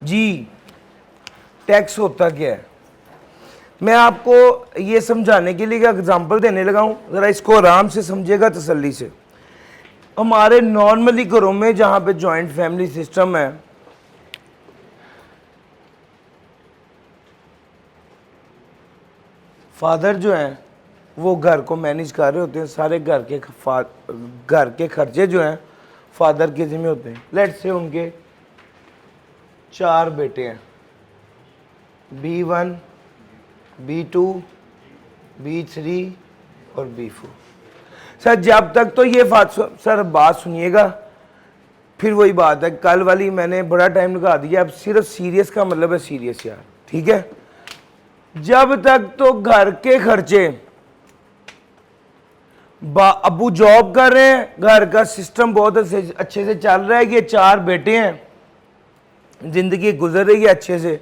जी tax होता क्या है, मैं आपको ये समझाने के लिए एग्जांपल देने लगा हूँ, ज़रा इसको आराम से समझिएगा तसल्ली से। हमारे नॉर्मली घरों में जहाँ पे जॉइंट फैमिली सिस्टम है, फादर जो हैं वो घर को मैनेज कर रहे होते हैं, सारे घर के खर्चे जो हैं फादर के जिम्मे होते हैं। लेट्स से उनके 4 बेटे हैं, B1, B2, B3 और B4। सर जब तक तो ये सर बात सुनिएगा, फिर वही बात है कल वाली, मैंने बड़ा टाइम लगा दिया। अब सिर्फ सीरियस का मतलब है सीरियस यार, ठीक है। जब तक तो घर के खर्चे अबू जॉब कर रहे हैं, घर का सिस्टम बहुत अच्छे से चल रहा है, ये 4 बेटे हैं, जिंदगी गुजर रही है अच्छे से।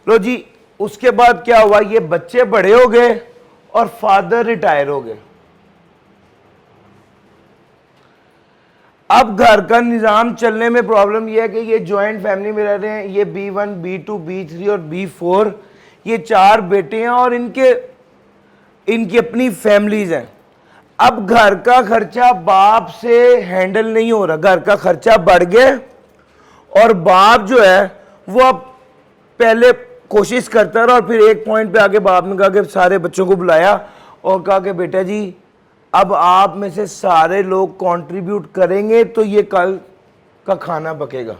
लो जी, उसके बाद क्या हुआ, ये बच्चे बड़े हो गए और फादर रिटायर हो गए। अब घर का निज़ाम चलने में प्रॉब्लम यह है कि ये जॉइंट फैमिली में रह रहे हैं, ये B1, B2, B3 और B4, ये 4 बेटे हैं और इनकी अपनी फैमिलीज हैं। अब घर का खर्चा बाप से हैंडल नहीं हो रहा, घर का खर्चा बढ़ गया और बाप जो है वो अब पहले कोशिश करता रहा और फिर एक पॉइंट पे आके बाप ने कहा कि सारे बच्चों को बुलाया और कहा कि बेटा जी अब आप में से सारे लोग कंट्रीब्यूट करेंगे तो ये कल का खाना पकेगा।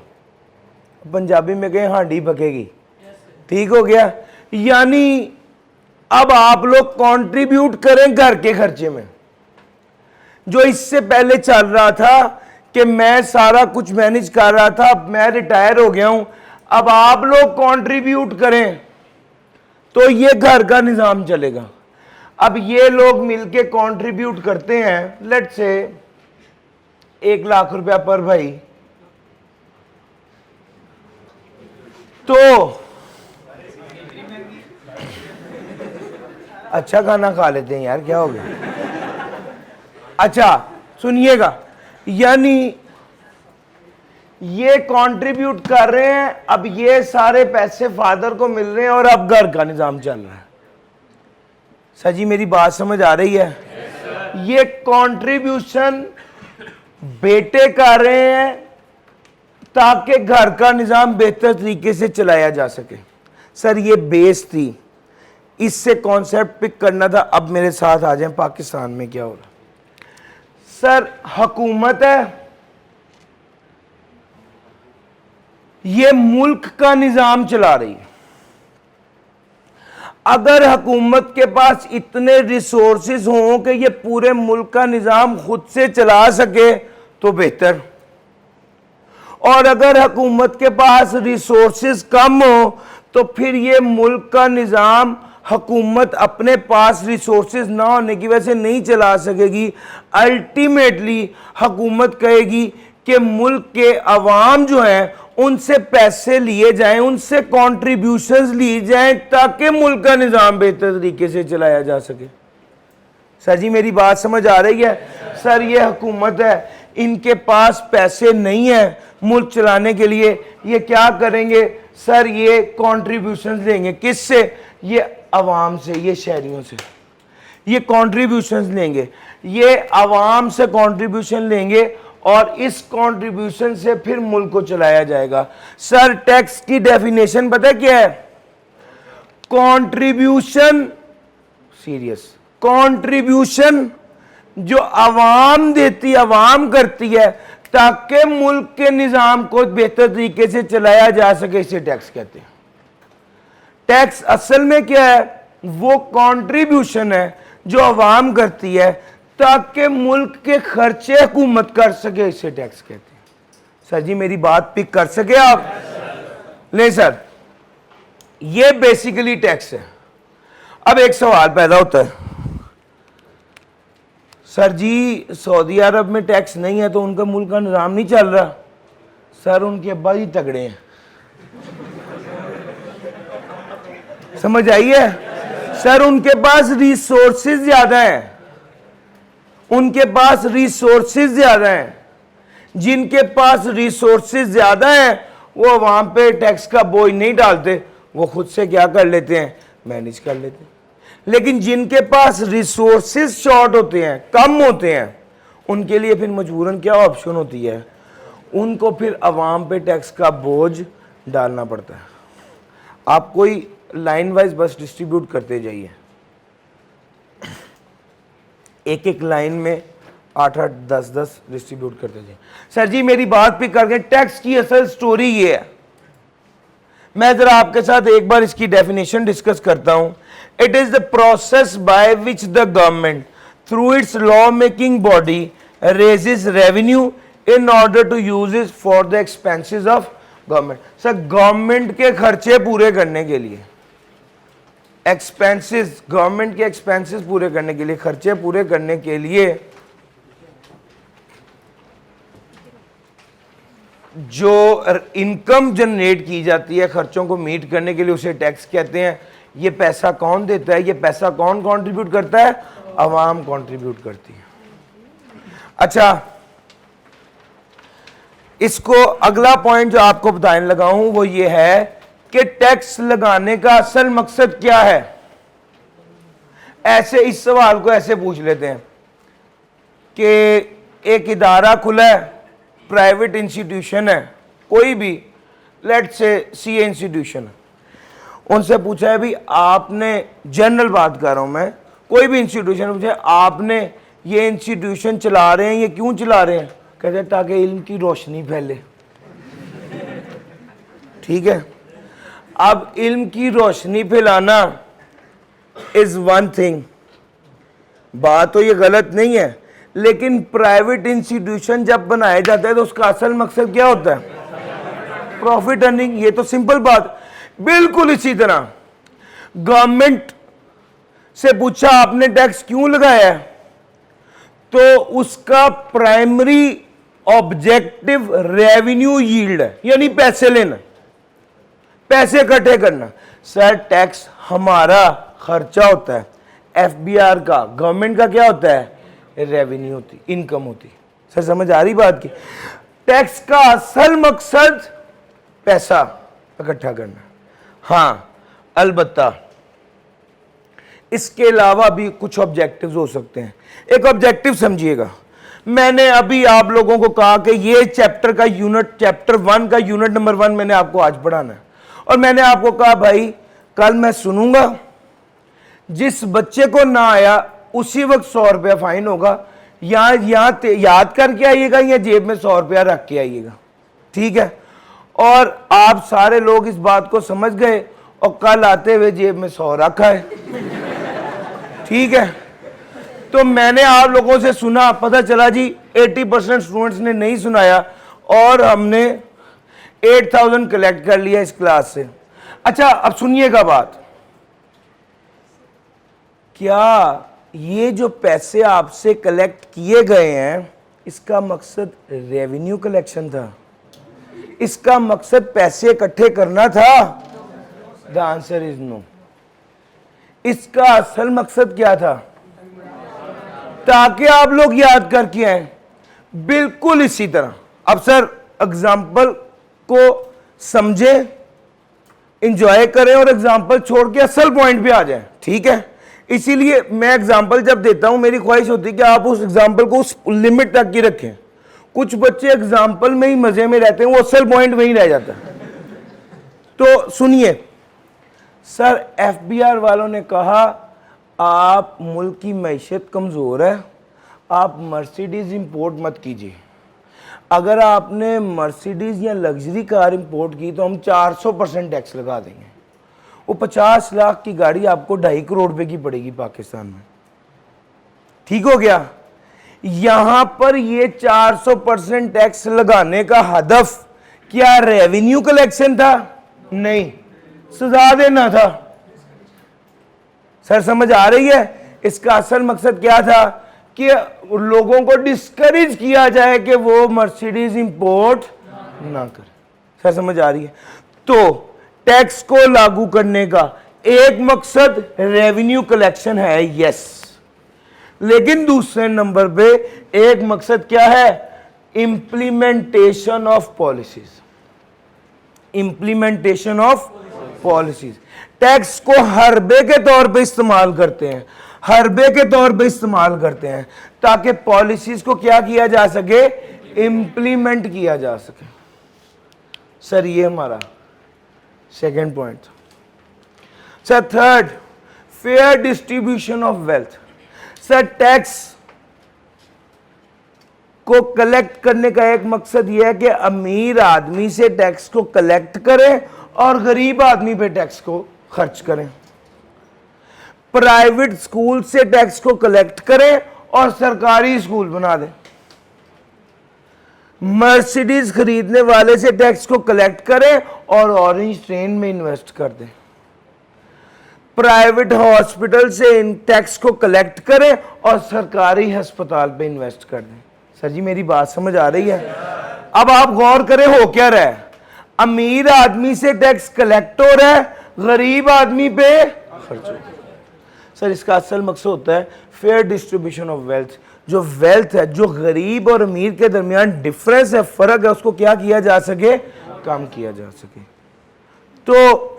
पंजाबी में कहें हांडी पकेगी, ठीक हो गया। यानी अब आप लोग कंट्रीब्यूट करें घर के खर्चे में। जो इससे पहले चल रहा था कि मैं सारा कुछ मैनेज कर रहा था, अब मैं रिटायर हो गया हूं, अब आप लोग कंट्रीब्यूट करें तो ये घर का निज़ाम चलेगा। अब ये लोग मिलके कंट्रीब्यूट करते हैं, लेट्स से 1 लाख रुपया पर भाई, तो अच्छा खाना खा लेते हैं यार, क्या हो गया। अच्छा सुनिएगा, यानी ये कंट्रीब्यूट कर रहे हैं, अब ये सारे पैसे फादर को मिल रहे हैं और अब घर का निज़ाम चल रहा है। सर जी मेरी बात समझ आ रही है? ये कंट्रीब्यूशन बेटे कर रहे हैं ताकि घर का निज़ाम बेहतर तरीके से चलाया जा सके। सर ये बेस थी, इससे कॉन्सेप्ट पिक करना था। अब मेरे साथ आ जाएं, पाकिस्तान में क्या हो रहा। सर हुकूमत है, ये मुल्क का निज़ाम चला रही है। अगर हुकूमत के पास इतने रिसोर्सेज हों कि ये पूरे मुल्क का निज़ाम खुद से चला सके तो बेहतर, और अगर हुकूमत के पास रिसोर्सेज कम हो तो फिर ये मुल्क का निज़ाम हुकूमत अपने पास रिसोर्सेज ना होने की वजह से नहीं चला सकेगी। अल्टीमेटली हुकूमत कहेगी कि मुल्क के अवाम जो हैं उनसे पैसे लिए जाएं, उनसे कॉन्ट्रीब्यूशंस लिए जाएं ताकि मुल्क का निज़ाम बेहतर तरीके से चलाया जा सके। सर जी मेरी बात समझ आ रही है? सर ये हुकूमत है, इनके पास पैसे नहीं है मुल्क चलाने के लिए, ये क्या करेंगे? सर ये कॉन्ट्रीब्यूशंस लेंगे। किससे? ये अवाम से, ये शहरियों से ये कॉन्ट्रीब्यूशंस लेंगे, ये अवाम से कॉन्ट्रीब्यूशन लेंगे और इस कंट्रीब्यूशन से फिर मुल्क को चलाया जाएगा। सर टैक्स की डेफिनेशन पता क्या है? कंट्रीब्यूशन, सीरियस, कंट्रीब्यूशन जो अवाम देती, अवाम करती है ताकि मुल्क के निज़ाम को बेहतर तरीके से चलाया जा सके, इसे टैक्स कहते हैं। टैक्स असल में क्या है? वो कंट्रीब्यूशन है जो अवाम करती है ताकि मुल्क के खर्चे हुकूमत कर सके, इसे टैक्स कहते हैं। सर जी मेरी बात पिक कर सके आप? नहीं सर, ये बेसिकली टैक्स है। अब एक सवाल पैदा होता है, सर जी सऊदी अरब में टैक्स नहीं है तो उनका मुल्क का निज़ाम नहीं चल रहा। सर उनके अब्बा ही तगड़े हैं, समझ आई है? सर उनके पास रिसोर्सेज ज्यादा हैं, उनके पास रिसोर्सेज ज्यादा हैं। जिनके पास रिसोर्सेज ज्यादा हैं वो वहां पे टैक्स का बोझ नहीं डालते, वो खुद से क्या कर लेते हैं, मैनेज कर लेते हैं। लेकिन जिनके पास रिसोर्सेज शॉर्ट होते हैं, कम होते हैं, उनके लिए फिर मजबूरन क्या ऑप्शन होती है, उनको फिर अवाम पे टैक्स का बोझ डालना पड़ता है। आप कोई लाइन वाइज बस डिस्ट्रीब्यूट करते जाइए, एक एक लाइन में 8-8, 10-10 डिस्ट्रीब्यूट करते जाइए। सर जी मेरी बात पे करके, टैक्स की असल स्टोरी ये है। मैं जरा आपके साथ एक बार इसकी डेफिनेशन डिस्कस करता हूं। It is the process by which the government through its law making body raises revenue in order to use it for the expenses of government. Sir government के खर्चे पूरे करने के लिए, एक्सपेंसेस, गवर्नमेंट के expenses पूरे करने के लिए, खर्चे पूरे करने के लिए जो इनकम जनरेट की जाती है खर्चों को मीट करने के लिए, उसे टैक्स कहते हैं। ये पैसा कौन देता है, ये पैसा कौन कंट्रीब्यूट करता है, आवाम कंट्रीब्यूट करती है। अच्छा, इसको अगला पॉइंट जो आपको बताने लगा हूं वो ये है कि टैक्स लगाने का असल मकसद क्या है। ऐसे इस सवाल को ऐसे पूछ लेते हैं कि एक इदारा खुला है, प्राइवेट इंस्टीट्यूशन है, कोई भी, लेट्स से सीए इंस्टीट्यूशन है, उनसे पूछा है भी आपने, जनरल बात कर रहा हूं मैं, कोई भी इंस्टीट्यूशन पूछे आपने ये इंस्टीट्यूशन चला रहे हैं, ये क्यों चला रहे हैं, कहते हैं ताकि इल्म की रोशनी फैले। ठीक है, अब इल्म की रोशनी फैलाना इज वन थिंग, बात तो ये गलत नहीं है, लेकिन प्राइवेट इंस्टीट्यूशन जब बनाया जाता है तो उसका असल मकसद क्या होता है, प्रॉफिट अर्निंग। ये तो सिंपल बात। बिल्कुल इसी तरह गवर्नमेंट से पूछा आपने टैक्स क्यों लगाया है, तो उसका प्राइमरी ऑब्जेक्टिव रेवेन्यू यील्ड है, यानी पैसे लेना, पैसे इकट्ठे करना। सर टैक्स हमारा खर्चा होता है, एफबीआर का, गवर्नमेंट का क्या होता है, रेवेन्यू होती, इनकम होती। सर समझ आ रही बात की। टैक्स का असल मकसद पैसा इकट्ठा करना। हाँ, अलबत्ता इसके अलावा भी कुछ ऑब्जेक्टिव्स हो सकते हैं। एक ऑब्जेक्टिव समझिएगा, मैंने अभी आप लोगों को कहा कि ये चैप्टर का यूनिट, चैप्टर 1 का यूनिट नंबर 1 मैंने आपको आज पढ़ाना है, और मैंने आपको कहा भाई कल मैं सुनूंगा, जिस बच्चे को ना आया उसी वक्त 100 रुपया फाइन होगा, या याद करके आइएगा या जेब में 100 रुपया रख के आइएगा। ठीक है, और आप सारे लोग इस बात को समझ गए और कल आते हुए जेब में 100 रखा है। ठीक है, तो मैंने आप लोगों से सुना, पता चला जी 80% स्टूडेंट्स ने नहीं सुनाया, और हमने 8000 कलेक्ट कर लिया इस क्लास से। अच्छा अब सुनिएगा बात, क्या ये जो पैसे आपसे कलेक्ट किए गए हैं इसका मकसद रेवेन्यू कलेक्शन था, इसका मकसद पैसे इकट्ठे करना था? The answer is no. इसका असल मकसद क्या था? ताकि आप लोग याद करके आए। बिल्कुल इसी तरह। अब सर एग्जाम्पल को समझे, इंजॉय करें और एग्जाम्पल छोड़ के असल पॉइंट पे आ जाएं। ठीक है, इसीलिए मैं एग्जाम्पल जब देता हूं मेरी ख्वाहिश होती है कि आप उस एग्जाम्पल को उस लिमिट तक ही रखें। कुछ बच्चे एग्जाम्पल में ही मजे में रहते हैं, वो असल पॉइंट वहीं रह जाता है। तो सुनिए, सर एफबीआर वालों ने कहा आप मुल्क की मैशत कमज़ोर है, आप मर्सिडीज़ इंपोर्ट मत कीजिए। अगर आपने मर्सिडीज़ या लग्जरी कार इंपोर्ट की तो हम 400% टैक्स लगा देंगे। वो 50 लाख की गाड़ी आपको 2.5 करोड़ रुपए की पड़ेगी पाकिस्तान में। ठीक हो गया? यहां पर ये 400% टैक्स लगाने का हदफ क्या रेवेन्यू कलेक्शन था? नहीं, सजा देना था। सर समझ आ रही है? इसका असल मकसद क्या था कि लोगों को डिस्करेज किया जाए कि वो मर्सिडीज इंपोर्ट ना करे। सर समझ आ रही है? तो टैक्स को लागू करने का एक मकसद रेवेन्यू कलेक्शन है, यस, लेकिन दूसरे नंबर पे एक मकसद क्या है? Implementation of policies. Implementation of policies. Tax को हरबे के तौर पे इस्तेमाल करते हैं, हरबे के तौर पे इस्तेमाल करते हैं ताकि पॉलिसीज को क्या किया जा सके, इंप्लीमेंट किया जा सके। सर ये हमारा second point. Sir third, fair distribution of wealth. Sir tax को कलेक्ट करने का एक मकसद यह है कि अमीर आदमी से टैक्स को कलेक्ट करें और गरीब आदमी पे टैक्स को खर्च करें। प्राइवेट स्कूल से टैक्स को कलेक्ट करें और सरकारी स्कूल बना दें। मर्सिडीज खरीदने वाले से टैक्स को कलेक्ट करें और ऑरेंज ट्रेन में इन्वेस्ट कर दें। प्राइवेट हॉस्पिटल से इन टैक्स को कलेक्ट करें और सरकारी अस्पताल पे इन्वेस्ट कर दें। सर जी मेरी बात समझ आ रही है? अब आप गौर करें हो क्या रहा है, अमीर आदमी से टैक्स कलेक्ट हो रहा है, गरीब आदमी पे खर्च हो रहा है। सर इसका असल मकसद होता है फेयर डिस्ट्रीब्यूशन ऑफ वेल्थ। जो वेल्थ है, जो गरीब और अमीर के दरमियान डिफरेंस है, फर्क है, उसको क्या किया जा सके, कम किया जा सके। तो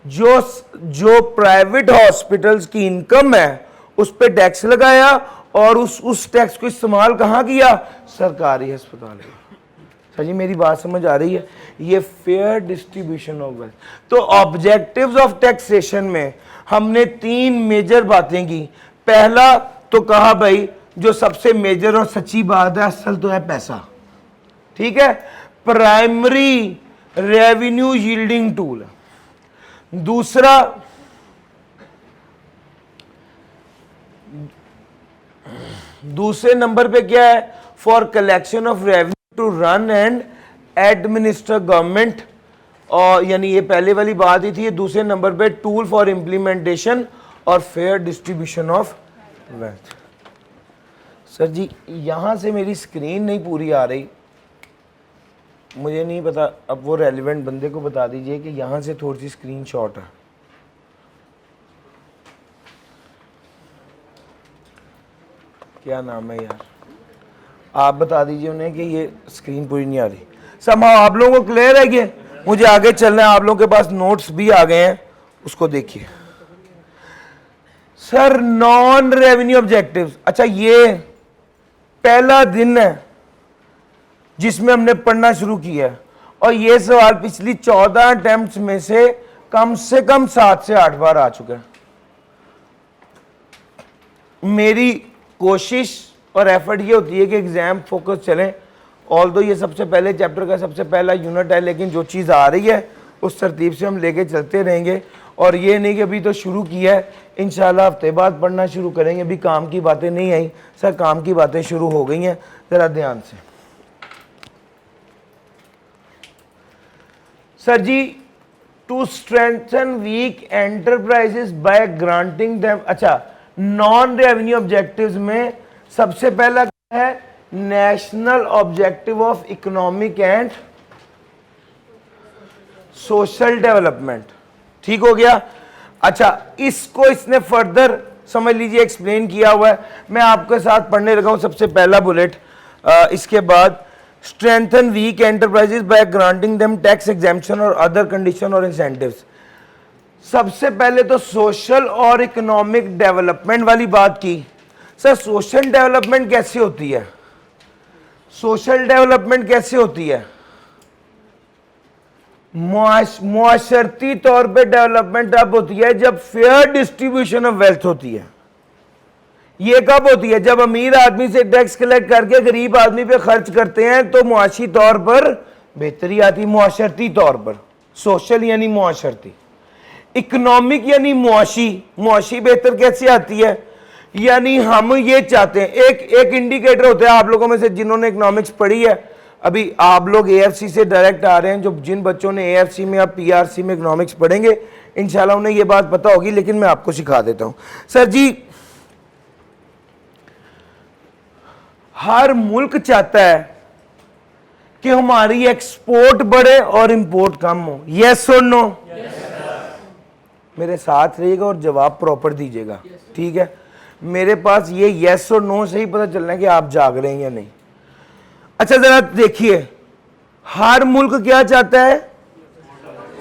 जो प्राइवेट हॉस्पिटल्स की इनकम है उस पे टैक्स लगाया और उस टैक्स को इस्तेमाल कहाँ किया, सरकारी अस्पताल में। सर जी मेरी बात समझ आ रही है? ये फेयर डिस्ट्रीब्यूशन ऑफ वेल्थ। तो ऑब्जेक्टिव्स ऑफ टैक्सेशन में हमने 3 मेजर बातें की। पहला तो कहा भाई जो सबसे मेजर और सच्ची बात है, असल तो है पैसा, ठीक है, प्राइमरी रेवेन्यू यील्डिंग टूल। दूसरा दूसरे नंबर पे क्या है, for collection of revenue to run and administer government, और यानी ये पहले वाली बात ही थी। दूसरे नंबर पे टूल फॉर इंप्लीमेंटेशन और fair distribution of wealth. Sir ji यहां से मेरी स्क्रीन नहीं पूरी आ रही, मुझे नहीं पता, अब वो रेलिवेंट बंदे को बता दीजिए कि यहां से थोड़ी सी स्क्रीन शॉट है। क्या नाम है यार, आप बता दीजिए उन्हें कि ये स्क्रीन पूरी नहीं आ रही। सब आप लोगों को क्लियर है कि मुझे आगे चलना है? आप लोगों के पास नोट्स भी आ गए हैं, उसको देखिए। सर नॉन रेवेन्यू ऑब्जेक्टिव्स, अच्छा ये पहला दिन है जिसमें हमने पढ़ना शुरू किया है और ये सवाल पिछली 14 अटेम्प्ट्स में से कम 7 से 8 बार आ चुका है। मेरी कोशिश और एफर्ट ये होती है कि एग्जाम फोकस चलें। ऑल्दो ये सबसे पहले चैप्टर का सबसे पहला यूनिट है, लेकिन जो चीज़ आ रही है उस तरतीब से हम लेके चलते रहेंगे। और ये नहीं कि अभी तो शुरू किया है, इंशाल्लाह हफ्ते बाद पढ़ना शुरू करेंगे। अभी काम की बातें नहीं आई सर, काम की बातें शुरू हो गई हैं, ज़रा ध्यान से। Sir ji to strengthen weak enterprises by granting them, अच्छा नॉन रेवेन्यू ऑब्जेक्टिव्स में सबसे पहला क्या है, national objective of economic and social development. ठीक हो गया? अच्छा इसको इसने फर्दर समझ लीजिए एक्सप्लेन किया हुआ है, मैं आपके साथ पढ़ने लगा हूं। सबसे पहला बुलेट, इसके बाद strengthen weak enterprises by granting them tax exemption और अदर कंडीशन और इंसेंटिव्स। सबसे पहले तो सोशल और इकोनॉमिक डेवलपमेंट वाली बात की। सर सोशल डेवलपमेंट कैसे होती है, सोशल डेवलपमेंट कैसे होती है? मुआशरती तौर पे डेवलपमेंट अब होती है जब फेयर डिस्ट्रीब्यूशन ऑफ वेल्थ होती है। ये कब होती है? जब अमीर आदमी से टैक्स कलेक्ट करके गरीब आदमी पे खर्च करते हैं तो मुआशी तौर पर बेहतरी आती। मुआशरती तौर पर, सोशल यानी मुआशरती, इकोनॉमिक यानी मुआशी। मुआशी बेहतर कैसे आती है? यानी हम ये चाहते हैं, एक इंडिकेटर होता है, आप लोगों में से जिन्होंने इकोनॉमिक्स पढ़ी है, अभी आप लोग एएफसी से डायरेक्ट आ रहे हैं, जो जिन बच्चों ने एएफसी में या पीआरसी में इकोनॉमिक्स पढ़ेंगे इंशाल्लाह उन्हें ये बात पता होगी, लेकिन मैं आपको सिखा देता हूं। सर जी हर मुल्क चाहता है कि हमारी एक्सपोर्ट बढ़े और इंपोर्ट कम हो। यस और नो? मेरे साथ रहिएगा और जवाब प्रॉपर दीजिएगा, ठीक है? मेरे पास ये यस और नो से ही पता चलना है कि आप जाग रहे हैं या नहीं। अच्छा जरा देखिए, हर मुल्क क्या चाहता है?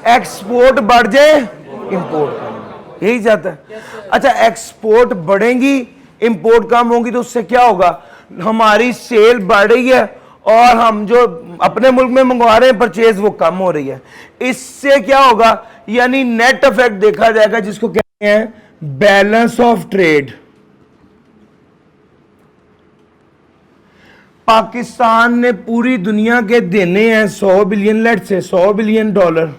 एक्सपोर्ट बढ़ जाए, इंपोर्ट कम, यही चाहता है। अच्छा, एक्सपोर्ट बढ़ेंगी, इंपोर्ट कम होगी, तो उससे क्या होगा, हमारी सेल बढ़ रही है और हम जो अपने मुल्क में मंगवा रहे हैं परचेज, वो कम हो रही है। इससे क्या होगा, यानी नेट इफेक्ट देखा जाएगा, जिसको कहते हैं बैलेंस ऑफ ट्रेड। पाकिस्तान ने पूरी दुनिया के देने हैं 100 बिलियन, लेट से 100 बिलियन डॉलर,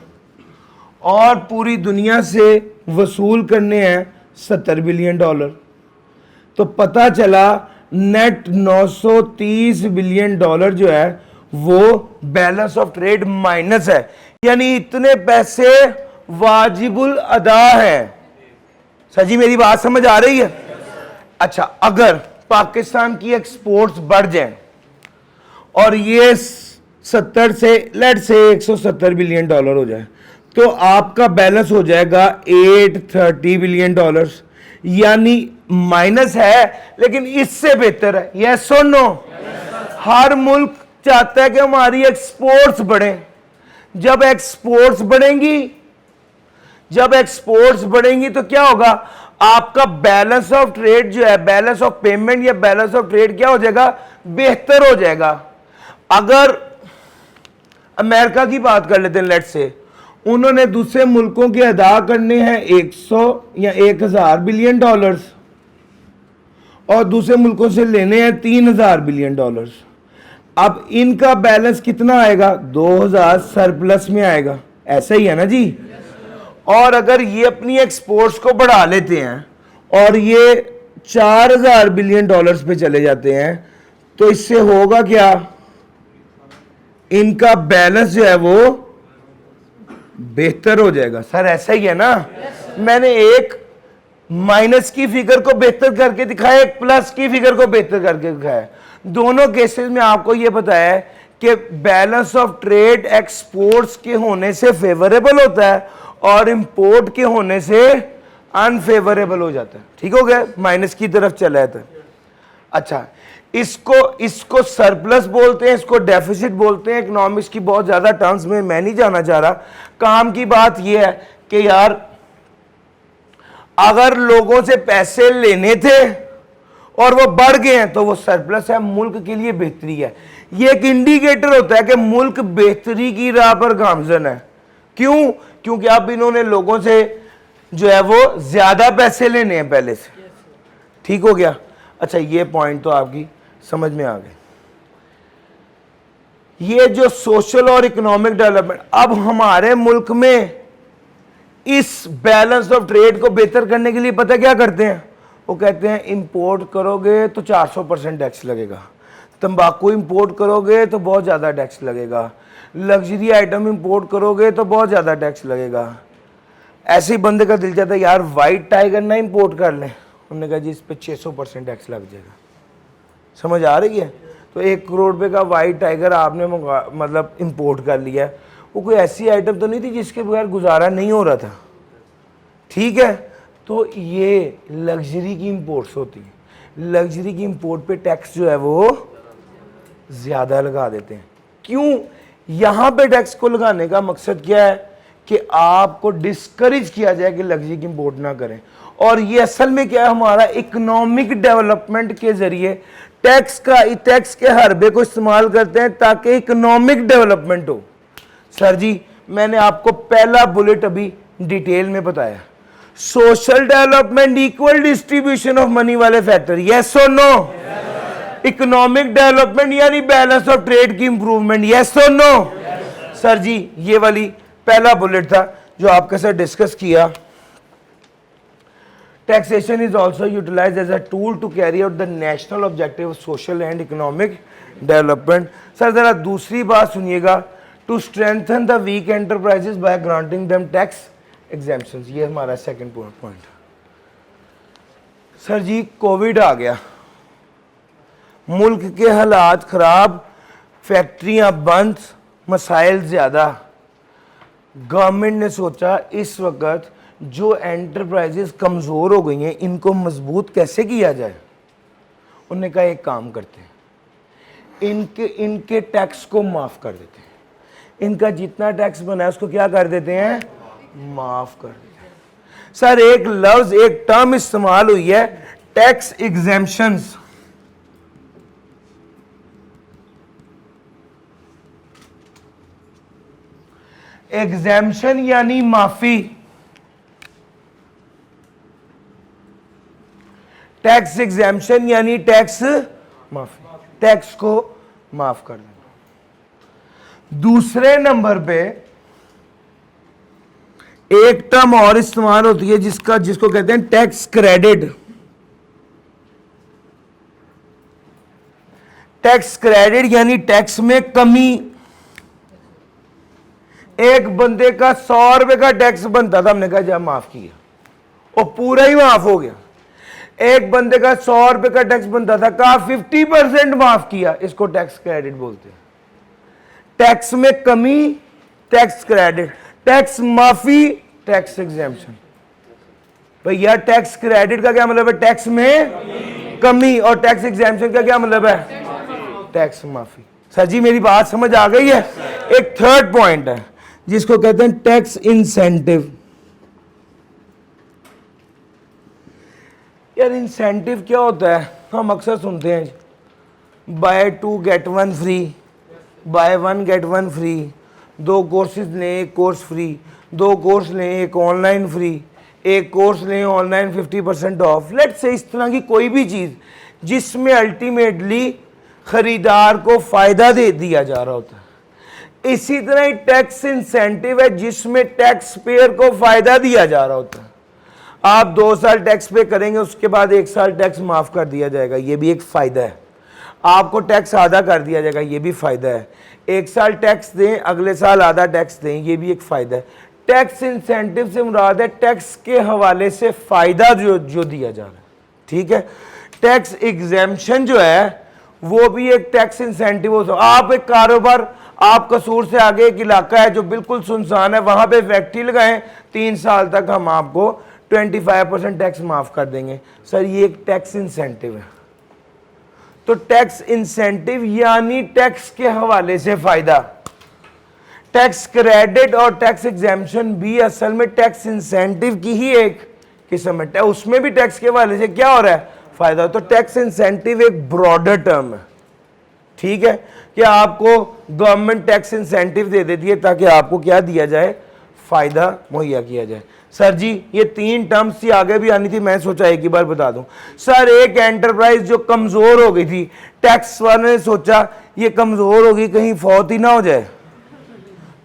और पूरी दुनिया से वसूल करने हैं 70 बिलियन डॉलर। तो पता चला नेट 930 बिलियन डॉलर जो है वो बैलेंस ऑफ ट्रेड माइनस है, यानी इतने पैसे वाजिबुल अदा है। सर जी मेरी बात समझ आ रही है? अच्छा, अगर पाकिस्तान की एक्सपोर्ट्स बढ़ जाएं और ये 70 से लेट से 170 बिलियन डॉलर हो जाए, तो आपका बैलेंस हो जाएगा 830 बिलियन डॉलर्स, यानी माइनस है लेकिन इससे बेहतर है। यस और नो? हर मुल्क चाहता है कि हमारी एक्सपोर्ट्स बढ़े। जब एक्सपोर्ट्स बढ़ेंगी तो क्या होगा, आपका बैलेंस ऑफ ट्रेड जो है, बैलेंस ऑफ पेमेंट या बैलेंस ऑफ ट्रेड क्या हो जाएगा, बेहतर हो जाएगा। अगर अमेरिका की बात कर लेते हैं, लेट से उन्होंने दूसरे मुल्कों के अदा करने हैं 100 या 1000 बिलियन डॉलर्स, और दूसरे मुल्कों से लेने हैं 3000 बिलियन डॉलर्स। अब इनका बैलेंस कितना आएगा, 2000 सरप्लस में आएगा। ऐसा ही है ना जी? और अगर ये अपनी एक्सपोर्ट्स को बढ़ा लेते हैं और ये 4000 बिलियन डॉलर्स पे चले जाते हैं, तो इससे होगा क्या, इनका बैलेंस जो है वो बेहतर हो जाएगा। सर ऐसा ही है ना? मैंने एक माइनस की फिगर को बेहतर करके दिखाया, एक प्लस की फिगर को बेहतर करके दिखाया। दोनों केसेस में आपको यह बताया है कि बैलेंस ऑफ ट्रेड एक्सपोर्ट्स के होने से फेवरेबल होता है और इंपोर्ट के होने से अनफेवरेबल हो जाता है। ठीक हो गया? माइनस की तरफ चला जाता है। अच्छा, इसको सरप्लस बोलते हैं, इसको डेफिसिट बोलते हैं। इकोनॉमिक्स की बहुत ज्यादा टर्म्स में मैं नहीं जाना चाह रहा। काम की बात यह है कि यार अगर लोगों से पैसे लेने थे और वो बढ़ गए हैं तो वो सरप्लस है, मुल्क के लिए बेहतरी है। ये एक इंडिकेटर होता है कि मुल्क बेहतरी की राह पर गामजन है। क्यों? क्योंकि अब इन्होंने लोगों से जो है वो ज्यादा पैसे लेने हैं पहले से। ठीक हो गया? अच्छा, ये पॉइंट तो आपकी समझ में आ गए। ये जो सोशल और इकोनॉमिक डेवलपमेंट, अब हमारे मुल्क में इस बैलेंस ऑफ ट्रेड को बेहतर करने के लिए पता क्या करते हैं, वो कहते हैं इंपोर्ट करोगे तो 400% टैक्स लगेगा, तंबाकू इंपोर्ट करोगे तो बहुत ज़्यादा टैक्स लगेगा, लग्जरी आइटम इंपोर्ट करोगे तो बहुत ज़्यादा टैक्स लगेगा। ऐसे ही बंदे का दिल चाहता है यार वाइट टाइगर ना इंपोर्ट कर लें, उन्होंने कहा जी इस पर 600% टैक्स लग जाएगा। समझ आ रही है? तो 1 करोड़ रुपए का वाइट टाइगर आपने मतलब इंपोर्ट कर लिया, वो कोई ऐसी आइटम तो नहीं थी जिसके बगैर गुजारा नहीं हो रहा था। ठीक है? तो ये लग्जरी की इंपोर्ट्स होती है। लग्जरी की इंपोर्ट पे टैक्स जो है वो ज़्यादा लगा देते हैं। क्यों? यहाँ पे टैक्स को लगाने का मकसद क्या है कि आपको डिस्करेज किया जाए कि लग्जरी की इंपोर्ट ना करें। और ये असल में क्या है, हमारा इकोनॉमिक डेवलपमेंट के जरिए टैक्स के हरबे को इस्तेमाल करते हैं ताकि इकोनॉमिक डेवलपमेंट हो। सर जी मैंने आपको पहला बुलेट अभी डिटेल में बताया, social development equal distribution of money वाले फैक्टर। यस और नो? इकोनॉमिक डेवलपमेंट यानी बैलेंस ऑफ ट्रेड की इंप्रूवमेंट। यस और नो? सर जी ये वाली पहला बुलेट था जो आपके साथ डिस्कस किया। Taxation is also utilized as a tool to carry out the national objective of social and economic development. Sir जरा दूसरी बात सुनिएगा, to strengthen the weak enterprises by granting them tax exemptions। ये हमारा सेकंड पॉइंट। सर जी Covid आ गया, मुल्क के हालात खराब, फैक्ट्रियां बंद, मसाइल ज़्यादा। गवर्नमेंट ने सोचा इस वक्त जो एंटरप्राइजेस कमज़ोर हो गई हैं इनको मजबूत कैसे किया जाए। उन्होंने कहा एक काम करते हैं, इनके टैक्स को माफ़ कर देते हैं। इनका जितना टैक्स बना है उसको क्या कर देते हैं, माफ कर देते हैं। सर एक लफ्ज, एक टर्म इस्तेमाल हुई है, टैक्स एग्जेम्पशंस। एग्जेम्पशन यानी माफी, टैक्स एग्जेम्पशन यानी टैक्स माफी, टैक्स को माफ कर देना। दूसरे नंबर पे एक टर्म और इस्तेमाल होती है जिसको कहते हैं टैक्स क्रेडिट। टैक्स क्रेडिट यानी टैक्स में कमी। एक बंदे का 100 रुपए का टैक्स बनता था, हमने कहा जा माफ किया और पूरा ही माफ हो गया। एक बंदे का 100 रुपए का टैक्स बनता था, कहा 50% माफ किया, इसको टैक्स क्रेडिट बोलते हैं। टैक्स में कमी टैक्स क्रेडिट, टैक्स माफी टैक्स एग्जेम्पशन। भैया टैक्स क्रेडिट का क्या मतलब है, टैक्स में कमी, और टैक्स एग्जेम्पशन का क्या मतलब है, टैक्स माफी। सर जी मेरी बात समझ आ गई है। एक थर्ड पॉइंट है जिसको कहते हैं टैक्स इंसेंटिव। यार इंसेंटिव क्या होता है, हम अक्सर सुनते हैं buy 2 get 1 free, buy 1 get 1 free, 2 courses लें 1 कोर्स फ्री, 2 कोर्स लें 1 ऑनलाइन फ्री, 1 कोर्स लें ऑनलाइन 50% ऑफ। लेट्स से इस तरह की कोई भी चीज़ जिसमें अल्टीमेटली खरीदार को फायदा दे दिया जा रहा होता है। इसी तरह ही टैक्स इंसेंटिव है जिसमें टैक्स पेयर को फायदा दिया जा रहा होता है। आप 2 साल टैक्स पे करेंगे, उसके बाद 1 साल टैक्स माफ कर दिया जाएगा, ये भी एक फायदा है। आपको टैक्स आधा कर दिया जाएगा, ये भी फायदा है। 1 साल टैक्स दें, अगले साल आधा टैक्स दें, ये भी एक फायदा है। टैक्स इंसेंटिव से मुराद है टैक्स के हवाले से फायदा जो दिया जा रहा है, ठीक है। टैक्स एग्जेम्पशन जो है वो भी एक टैक्स इंसेंटिव हो। आप एक कारोबार, आप कसूर से आगे एक इलाका है जो बिल्कुल सुनसान है, वहां पे फैक्ट्री लगाएं, 3 साल तक हम आपको 25% टैक्स माफ कर देंगे। सर ये एक टैक्स इंसेंटिव है। तो टैक्स इंसेंटिव यानी टैक्स के हवाले से फायदा। टैक्स क्रेडिट और टैक्स एग्जेम्पशन भी असल में टैक्स इंसेंटिव की ही एक किस्म है। उसमें भी टैक्स के हवाले से क्या हो रहा है, फायदा। तो टैक्स इंसेंटिव एक ब्रॉडर टर्म है, ठीक है, कि आपको गवर्नमेंट टैक्स इंसेंटिव दे देती है ताकि आपको क्या दिया जाए, फायदा मुहैया किया जाए। सर जी ये 3 टर्म्स थी, आगे भी आनी थी, मैं सोचा एक ही बार बता दूं। सर एक एंटरप्राइज जो कमजोर हो गई थी, टैक्स वाले ने सोचा ये कमजोर होगी कहीं फौत ही ना हो जाए,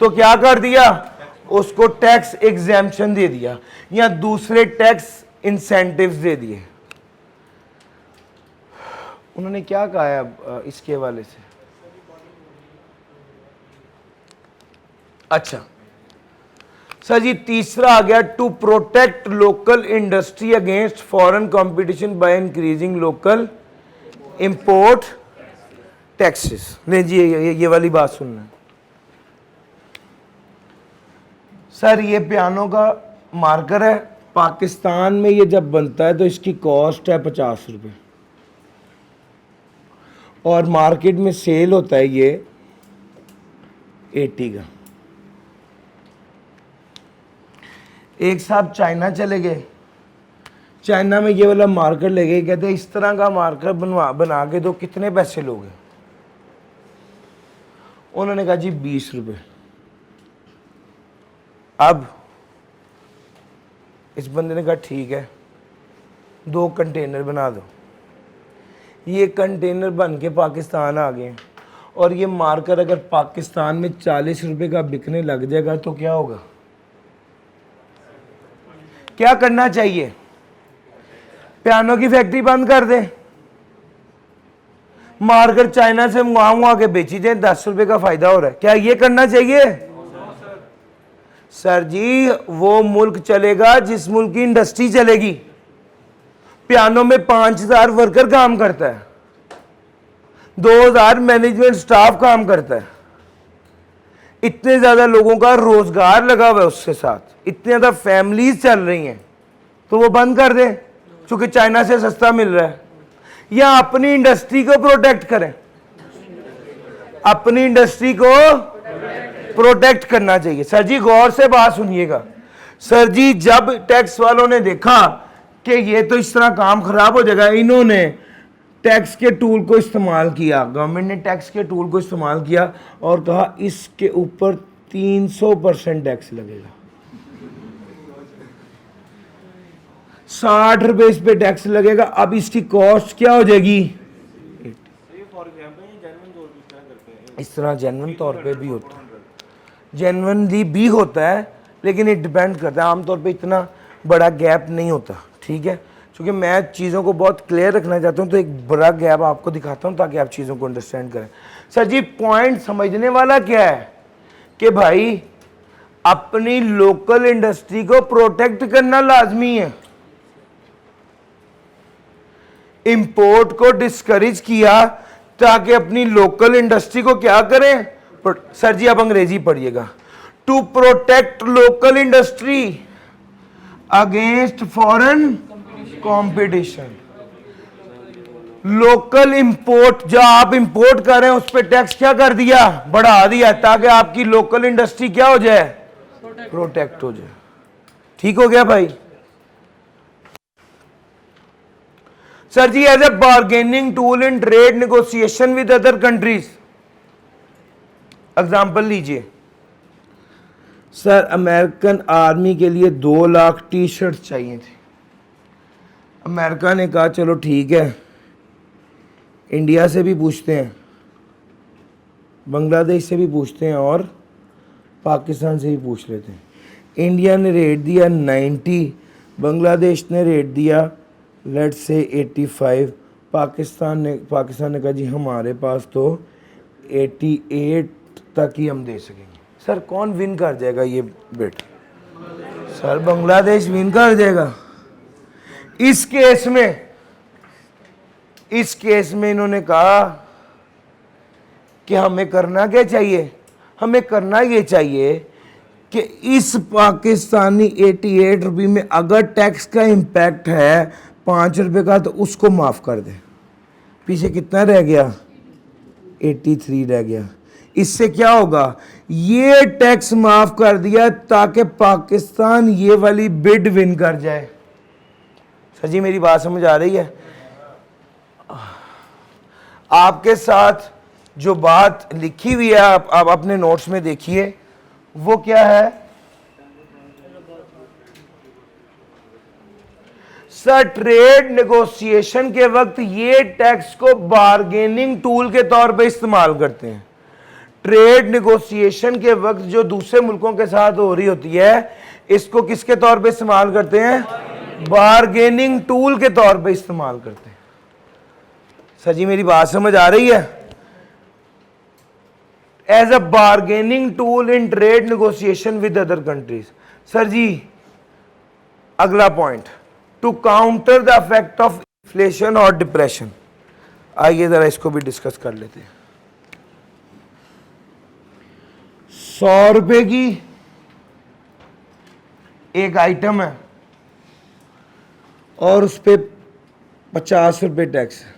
तो क्या कर दिया, उसको टैक्स एग्जेम्पशन दे दिया या दूसरे टैक्स इंसेंटिव्स दे दिए। उन्होंने क्या कहा है इसके हवाले से, अच्छा सर जी तीसरा आ गया, to protect local industry against foreign competition by increasing local import taxes. नहीं जी ये वाली बात सुनना। सर ये पियानो का मार्कर है, पाकिस्तान में ये जब बनता है तो इसकी कॉस्ट है 50 रुपये और मार्केट में सेल होता है ये 80 का। एक साहब चाइना चले गए, चाइना में ये वाला मार्कर ले गए, कहते इस तरह का मार्कर बना के दो, कितने पैसे लोगे। उन्होंने कहा जी 20 रुपये। अब इस बंदे ने कहा ठीक है 2 कंटेनर बना दो। ये कंटेनर बन के पाकिस्तान आ गए और ये मार्कर अगर पाकिस्तान में 40 रुपये का बिकने लग जाएगा तो क्या होगा, क्या करना चाहिए, पियानो की फैक्ट्री बंद कर दें, मार्कर चाइना से मंगवा के बेची जाए, 10 रुपये का फायदा हो रहा है, क्या ये करना चाहिए। सर जी वो मुल्क चलेगा जिस मुल्क की इंडस्ट्री चलेगी। पियानो में 5000 वर्कर काम करता है, 2000 मैनेजमेंट स्टाफ काम करता है, इतने ज्यादा लोगों का रोजगार लगा हुआ है उसके साथ, इतनी ज्यादा फैमिलीज चल रही हैं, तो वो बंद कर दें क्योंकि चाइना से सस्ता मिल रहा है, या अपनी इंडस्ट्री को प्रोटेक्ट करें, अपनी इंडस्ट्री को प्रोटेक्ट करना चाहिए। सर जी गौर से बात सुनिएगा। सर जी जब टैक्स वालों ने देखा कि ये तो इस तरह काम खराब हो जाएगा, इन्होंने टैक्स के टूल को इस्तेमाल किया, गवर्नमेंट ने टैक्स के टूल को इस्तेमाल किया और कहा इसके ऊपर 300% टैक्स लगेगा। 60 रुपए इस पे टैक्स लगेगा। अब इसकी कॉस्ट क्या हो जाएगी? इस तरह जेन्युइन तौर पे भी होता है, जेन्युइनली भी होता है, लेकिन ये डिपेंड करता है। आमतौर पे इतना बड़ा गैप नहीं होता, ठीक है। क्योंकि मैं चीज़ों को बहुत क्लियर रखना चाहता हूँ तो एक बड़ा गैप आपको दिखाता हूँ ताकि आप चीज़ों को अंडरस्टैंड करें। सर जी पॉइंट समझने वाला क्या है कि भाई अपनी लोकल इंडस्ट्री को प्रोटेक्ट करना लाजमी है। इंपोर्ट को डिस्करेज किया ताकि अपनी लोकल इंडस्ट्री को क्या करें? सर जी अब अंग्रेजी पढ़िएगा। To protect local industry against foreign competition. Local import जो आप इंपोर्ट कर रहे हैं उस पर टैक्स क्या कर दिया? बढ़ा दिया, ताकि आपकी लोकल इंडस्ट्री क्या हो जाए? प्रोटेक्ट हो जाए। ठीक हो गया भाई? Sir ji as a bargaining tool in trade negotiation with other countries, example लीजिए। सर अमेरिकन आर्मी के लिए 2 लाख टी शर्ट चाहिए थे। अमेरिका ने कहा चलो ठीक है, इंडिया से भी पूछते हैं, बांग्लादेश से भी पूछते हैं और पाकिस्तान से भी पूछ लेते हैं। इंडिया ने रेट दिया 90, बांग्लादेश ने रेट दिया लेट्स से 85, पाकिस्तान ने कहा जी हमारे पास तो 88 तक ही हम दे सकेंगे। सर कौन विन कर जाएगा ये बेट? सर बांग्लादेश विन कर जाएगा। इस केस में इन्होंने कहा कि हमें करना क्या चाहिए? हमें करना ये चाहिए कि इस पाकिस्तानी 88 रुपये में अगर टैक्स का इम्पैक्ट है 5 रुपये का तो उसको माफ़ कर दे। पीछे कितना रह गया? 83 रह गया। इससे क्या होगा? ये टैक्स माफ़ कर दिया ताकि पाकिस्तान ये वाली बिड विन कर जाए। सर जी मेरी बात समझ आ रही है? आपके साथ जो बात लिखी हुई है आप अपने नोट्स में देखिए, वो क्या है? सर ट्रेड नेगोशिएशन के वक्त ये टैक्स को बार्गेनिंग टूल के तौर पे इस्तेमाल करते हैं। ट्रेड नेगोशिएशन के वक्त जो दूसरे मुल्कों के साथ हो रही होती है इसको किसके तौर पे इस्तेमाल करते हैं? बार्गेनिंग टूल के तौर पे इस्तेमाल करते हैं। सर जी मेरी बात समझ आ रही है? As a bargaining tool in trade negotiation with other countries. Sir ji अगला point, to counter the effect of inflation और डिप्रेशन। आइए जरा इसको भी डिस्कस कर लेते हैं। 100 रुपए की एक आइटम है और उस पर 50 रुपए टैक्स है।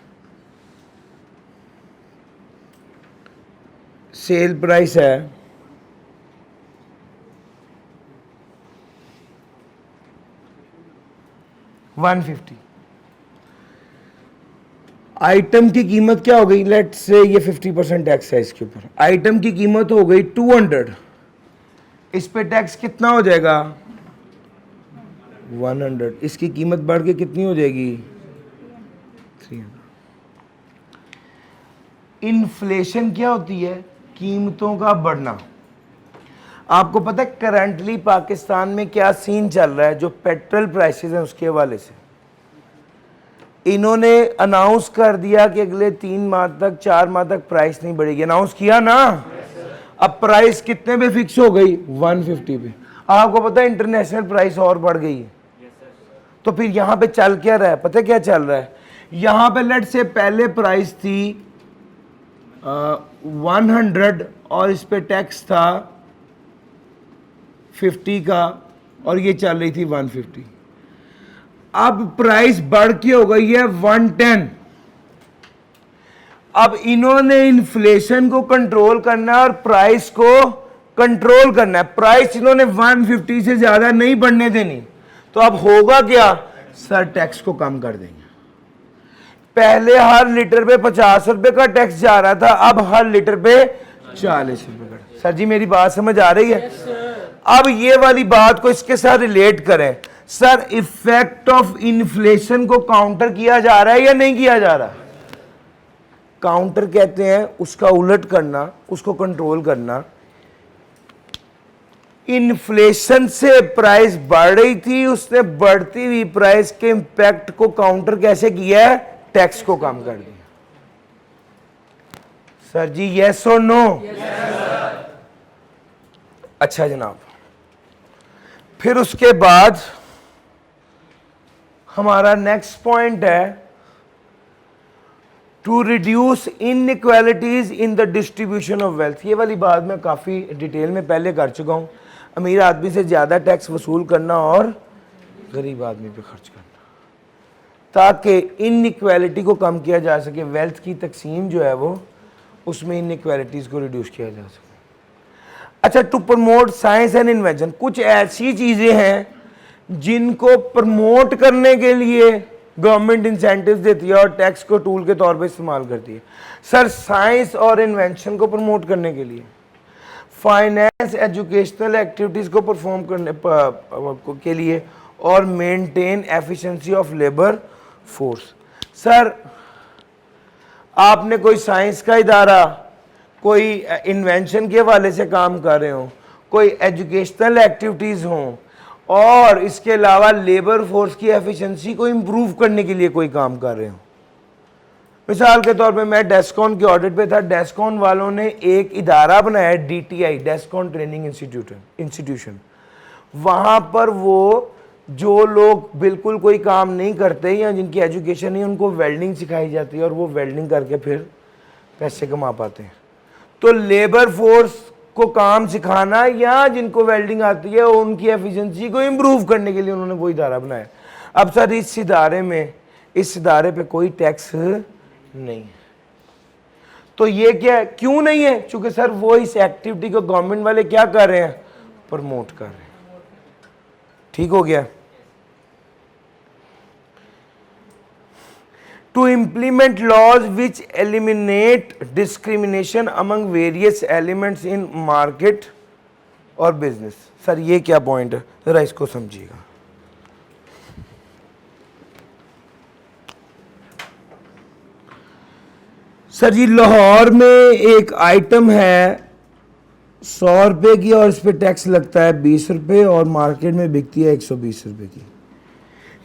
सेल प्राइस है 150। आइटम की कीमत क्या हो गई? लेट्स से ये 50% टैक्स है इसके ऊपर। आइटम की कीमत हो गई 200, इस पे टैक्स कितना हो जाएगा? 100। इसकी कीमत बढ़ के कितनी हो जाएगी? 300। इन्फ्लेशन क्या होती है? कीमतों का बढ़ना। आपको पता है करंटली पाकिस्तान में क्या सीन चल रहा है जो पेट्रोल प्राइसेस हैं उसके हवाले से? इन्होंने अनाउंस कर दिया कि अगले 3 माह तक 4 माह तक प्राइस नहीं बढ़ेगी। अनाउंस किया ना? अब प्राइस कितने पे फिक्स हो गई? 150 पे। आपको पता है इंटरनेशनल प्राइस और बढ़ गई है। तो फिर यहाँ पे चल क्या रहा है? पता है क्या चल रहा है? यहाँ पे लेट से पहले प्राइस थी 100 और इस पे टैक्स था 50 का और ये चल रही थी 150। अब प्राइस बढ़ के हो गई है 110। अब इन्होंने इन्फ्लेशन को कंट्रोल करना है और प्राइस को कंट्रोल करना है, प्राइस इन्होंने 150 से ज्यादा नहीं बढ़ने देनी। तो अब होगा क्या सर, टैक्स को कम कर देंगे। पहले हर लीटर पे 50 रुपए का टैक्स जा रहा था, अब हर लीटर पे 40 रुपए का। सर जी मेरी बात समझ आ रही है? अब ये वाली बात को इसके साथ रिलेट करें। सर इफेक्ट ऑफ इन्फ्लेशन को काउंटर किया जा रहा है या नहीं किया जा रहा? काउंटर कहते हैं उसका उलट करना, उसको कंट्रोल करना। इन्फ्लेशन से प्राइस बढ़ रही थी, उसने बढ़ती हुई प्राइस के इंपैक्ट को काउंटर कैसे किया है? टैक्स को कम कर दिया। सर जी यस और नो? अच्छा जनाब, फिर उसके बाद हमारा नेक्स्ट पॉइंट है to reduce inequalities in the distribution of wealth. ये वाली बात मैं काफ़ी डिटेल में पहले कर चुका हूँ। अमीर आदमी से ज़्यादा टैक्स वसूल करना और गरीब आदमी पे खर्च करना, ताकि इनइक्वालिटी को कम किया जा सके। वेल्थ की तकसीम जो है वो उसमें इनइक्वालिटीज़ को रिड्यूस किया जा सके। अच्छा, to promote science and invention, कुछ ऐसी चीज़ें हैं जिनको प्रमोट करने के लिए गवर्नमेंट इंसेंटिव्स देती है और टैक्स को टूल के तौर पे इस्तेमाल करती है। सर साइंस और इन्वेंशन को प्रमोट करने के लिए, फाइनेंस एजुकेशनल एक्टिविटीज़ को परफॉर्म करने के लिए, और maintain efficiency of labour force. Sir आपने कोई साइंस का इदारा, कोई इन्वेंशन के हवाले से काम कर रहे हो, कोई एजुकेशनल एक्टिविटीज़ हों, और इसके अलावा लेबर फोर्स की एफिशिएंसी को इम्प्रूव करने के लिए कोई काम कर रहे हो। मिसाल के तौर पे मैं डेस्कॉन के ऑडिट पे था। डेस्कॉन वालों ने एक इदारा बनाया DTI, डेस्कॉन ट्रेनिंग इंस्टीट्यूशन। वहाँ पर वो जो लोग बिल्कुल कोई काम नहीं करते या जिनकी एजुकेशन नहीं, उनको वेल्डिंग सिखाई जाती है और वो वेल्डिंग करके फिर पैसे कमा पाते हैं। तो लेबर फोर्स को काम सिखाना या जिनको वेल्डिंग आती है उनकी एफिशिएंसी को इम्प्रूव करने के लिए उन्होंने वो इदारा बनाया। अब सर इस इदारे पे कोई टैक्स नहीं है। तो ये क्या है, क्यों नहीं है? क्योंकि सर वो इस एक्टिविटी को गवर्नमेंट वाले क्या कर रहे हैं? प्रमोट कर रहे हैं। ठीक हो गया? To implement laws which eliminate discrimination among various elements in market और बिजनेस। सर ये क्या पॉइंट है, जरा इसको समझिएगा। सर जी लाहौर में एक आइटम है 100 रुपए की और इस पर टैक्स लगता है 20 रुपए और मार्केट में बिकती है 120 रुपए की।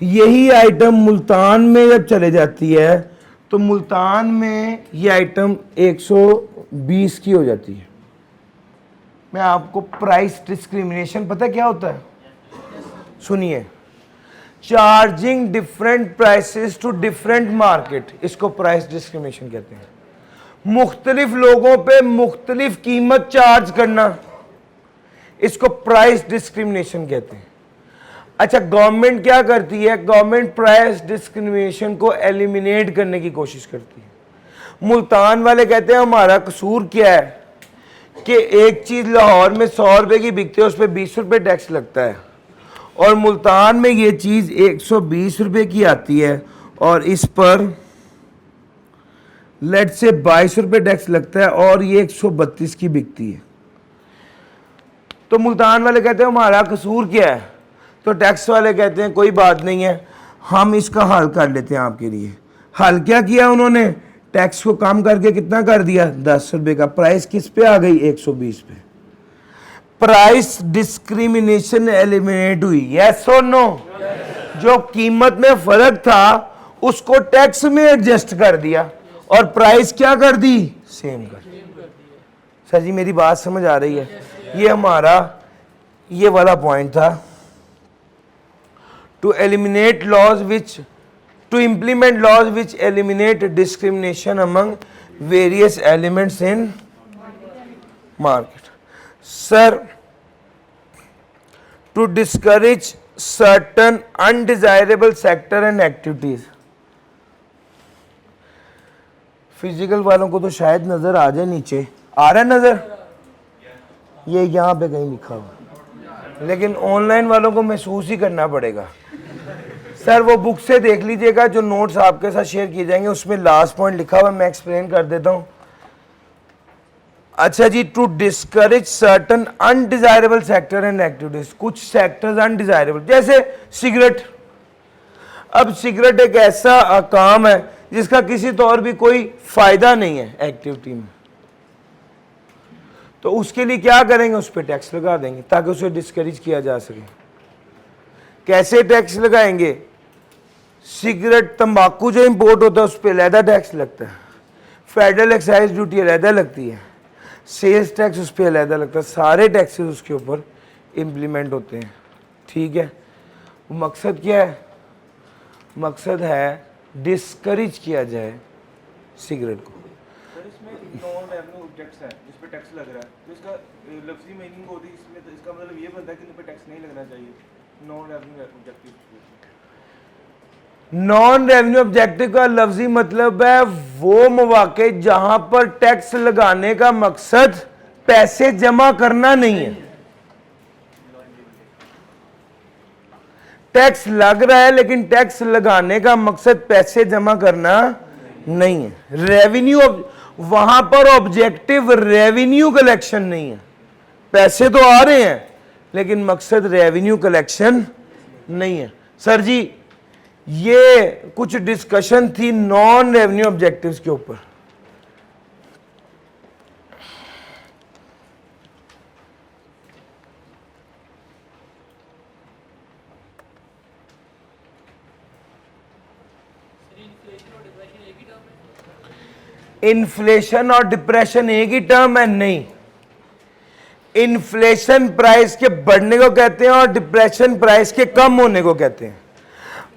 यही आइटम मुल्तान में जब चले जाती है तो मुल्तान में ये आइटम 120 की हो जाती है। मैं आपको प्राइस डिस्क्रिमिनेशन पता क्या होता है? सुनिए, charging different prices to different market, इसको प्राइस डिस्क्रिमिनेशन कहते हैं। मुख्तलिफ लोगों पे मुख्तलिफ कीमत चार्ज करना, इसको प्राइस डिस्क्रिमिनेशन कहते हैं। अच्छा, गवर्नमेंट क्या करती है? गवर्नमेंट प्राइस डिस्क्रिमिनेशन को एलिमिनेट करने की कोशिश करती है। मुल्तान वाले कहते हैं हमारा कसूर क्या है कि एक चीज़ लाहौर में 100 रुपए की बिकती है, उस पर 20 रुपए टैक्स लगता है, और मुल्तान में ये चीज़ 120 रुपए की आती है और इस पर लेट से 22 रुपए टैक्स लगता है और ये 132 की बिकती है। तो मुल्तान वाले कहते हैं हमारा कसूर क्या है? तो टैक्स वाले कहते हैं कोई बात नहीं है, हम इसका हल कर लेते हैं आपके लिए। हल क्या किया उन्होंने? टैक्स को कम करके कितना कर दिया? 10 रुपए का। प्राइस किस पे आ गई? 120 पे। प्राइस डिस्क्रिमिनेशन एलिमिनेट हुई। यस और नो? जो कीमत में फर्क था उसको टैक्स में एडजस्ट कर दिया और प्राइस क्या कर दी? सेम कर दी। सर जी मेरी बात समझ आ रही है? ये हमारा ये वाला पॉइंट था। To implement laws which eliminate discrimination among various elements in market. Sir, to discourage certain undesirable sector and activities. Physical वालों को तो शायद नजर आ जाए, नीचे आ रहा है नजर? ये यहाँ पे कहीं लिखा हुआ, लेकिन ऑनलाइन वालों को महसूस ही करना पड़ेगा। सर वो बुक से देख लीजिएगा, जो नोट्स आपके साथ शेयर किए जाएंगे उसमें लास्ट पॉइंट लिखा हुआ है, मैं एक्सप्लेन कर देता हूँ। अच्छा जी, to discourage certain undesirable sector and activities, कुछ सेक्टर्स अनडिजायरेबल, जैसे सिगरेट। अब सिगरेट एक ऐसा काम है जिसका किसी तौर भी कोई फायदा नहीं है एक्टिविटी में, तो उसके लिए क्या करेंगे, उस पर टैक्स लगा देंगे ताकि उसे डिस्करेज किया जा सके। कैसे टैक्स लगाएंगे? सिगरेट तंबाकू जो इंपोर्ट होता है उस पर अलहदा टैक्स लगता है, फेडरल एक्साइज ड्यूटी अलहदा लगती है, सेल्स टैक्स उस पर अलहदा लगता है, सारे टैक्सेस उसके ऊपर इम्प्लीमेंट होते हैं। ठीक है, मकसद क्या है? मकसद है डिस्करेज किया जाए सिगरेट को। सर इसमें नॉन रेवेन्यू ऑब्जेक्ट्स है जिस पे टैक्स लग रहा है, तो इसका लफ्जी मीनिंग होती है इसमें, तो इसका मतलब ये बनता है कि इन पे टैक्स नहीं लगना चाहिए non revenue objective. Non revenue objective का लफ्जी मतलब है वो मौके जहां पर टैक्स लगाने का मकसद पैसे जमा करना नहीं है। टैक्स लग रहा है लेकिन टैक्स लगाने का मकसद पैसे जमा करना नहीं है। रेवेन्यू, वहां पर ऑब्जेक्टिव रेवेन्यू कलेक्शन नहीं है, पैसे तो आ रहे हैं लेकिन मकसद रेवेन्यू कलेक्शन नहीं है। सर जी ये कुछ डिस्कशन थी नॉन रेवेन्यू ऑब्जेक्टिव्स के ऊपर। इन्फ्लेशन और डिप्रेशन एक ही टर्म है? नहीं, इन्फ्लेशन प्राइस के बढ़ने को कहते हैं और डिप्रेशन प्राइस के कम होने को कहते हैं।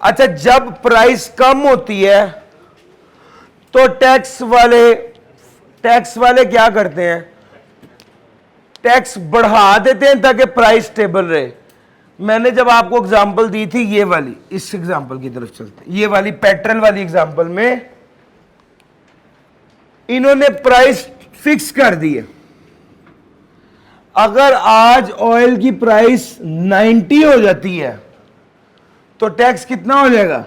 अच्छा, जब प्राइस कम होती है तो टैक्स वाले क्या करते हैं? टैक्स बढ़ा देते हैं ताकि प्राइस स्टेबल रहे। मैंने जब आपको एग्जांपल दी थी ये वाली, इस एग्जांपल की तरफ चलते हैं, ये वाली पेट्रोल वाली एग्जांपल में इन्होंने प्राइस फिक्स कर दी है। अगर आज ऑयल की प्राइस 90 हो जाती है तो टैक्स कितना हो जाएगा?